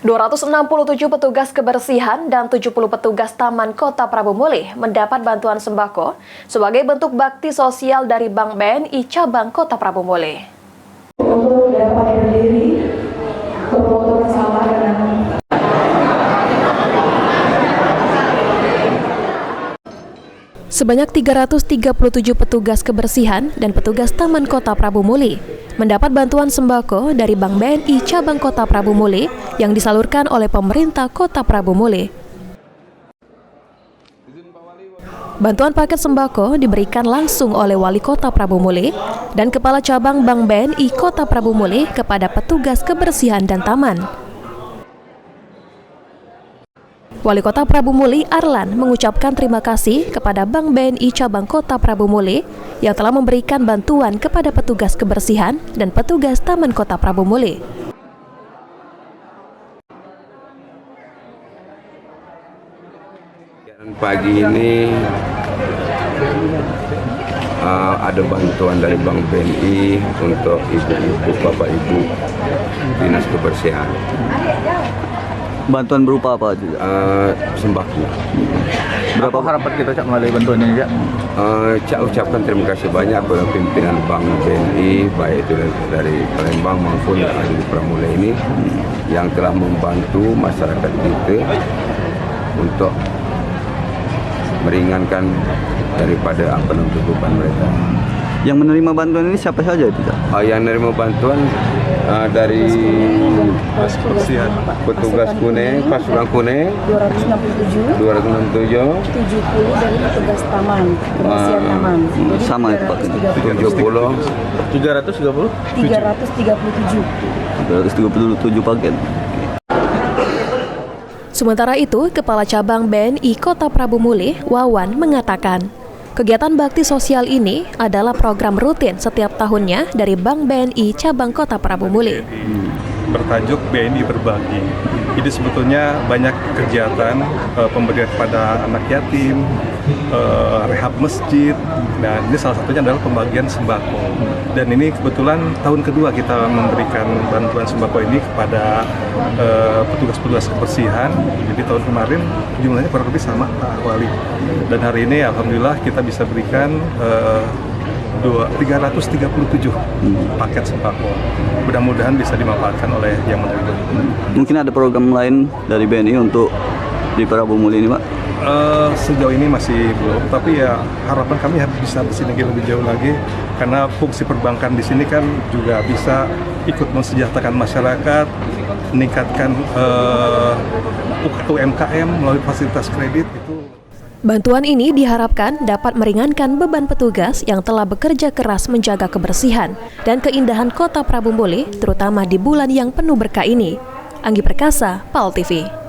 267 petugas kebersihan dan 70 petugas Taman Kota Prabu Muli mendapat bantuan sembako sebagai bentuk bakti sosial dari Bank BNI Cabang Kota Prabu Muli. Untuk dapat berdiri, foto bersama dengan Sebanyak 337 petugas kebersihan dan petugas Taman Kota Prabu Muli mendapat bantuan sembako dari Bank BNI Cabang Kota Prabu Muli yang disalurkan oleh pemerintah Kota Prabu Muli. Bantuan paket sembako diberikan langsung oleh Wali Kota Prabu Muli dan Kepala Cabang Bank BNI Kota Prabu Muli kepada petugas kebersihan dan taman. Wali Kota Prabu Muli Arlan mengucapkan terima kasih kepada Bank BNI Cabang Kota Prabu Muli yang telah memberikan bantuan kepada petugas kebersihan dan petugas Taman Kota Prabu Muli. Pagi ini ada bantuan dari Bank BNI untuk ibu-ibu, bapak ibu dinas kebersihan. Bantuan berupa apa juga? Sembako. Berapa harapan kita Cak melalui bantuan ini Cak? Cak ucapkan terima kasih banyak kepada pimpinan Bank BNI baik itu dari Palembang maupun di Pramula ini yang telah membantu masyarakat kita untuk meringankan daripada beban mereka. Yang menerima bantuan ini siapa saja itu Cak? Yang menerima bantuan dari petugas kuning, pasukan kuning 267, 70 dari petugas taman, kebersihan taman. Jadi sama itu Pak. 337 paket. Sementara itu, Kepala Cabang BNI Kota Prabu Muli, Wawan, mengatakan, kegiatan bakti sosial ini adalah program rutin setiap tahunnya dari Bank BNI Cabang Kota Prabu Muli. Bertajuk BNI Berbagi. Jadi sebetulnya banyak kegiatan pemberian kepada anak yatim, rehab masjid, dan ini salah satunya adalah pembagian sembako. Dan ini kebetulan tahun kedua kita memberikan bantuan sembako ini kepada petugas-petugas kebersihan. Jadi tahun kemarin jumlahnya kurang lebih sama Pak Wali. Dan hari ini alhamdulillah kita bisa berikan 337 paket sembako. Mudah-mudahan bisa dimanfaatkan oleh yang menerima. Mungkin ada program lain dari BNI untuk di Prabu Muli ini Pak? Sejauh ini masih belum, tapi ya harapan kami bisa bersinergi lebih jauh lagi karena fungsi perbankan di sini kan juga bisa ikut mensejahterakan masyarakat, meningkatkan UMKM melalui fasilitas kredit itu. Bantuan ini diharapkan dapat meringankan beban petugas yang telah bekerja keras menjaga kebersihan dan keindahan Kota Prabu Muli, terutama di bulan yang penuh berkah ini. Anggi Perkasa, PAL TV.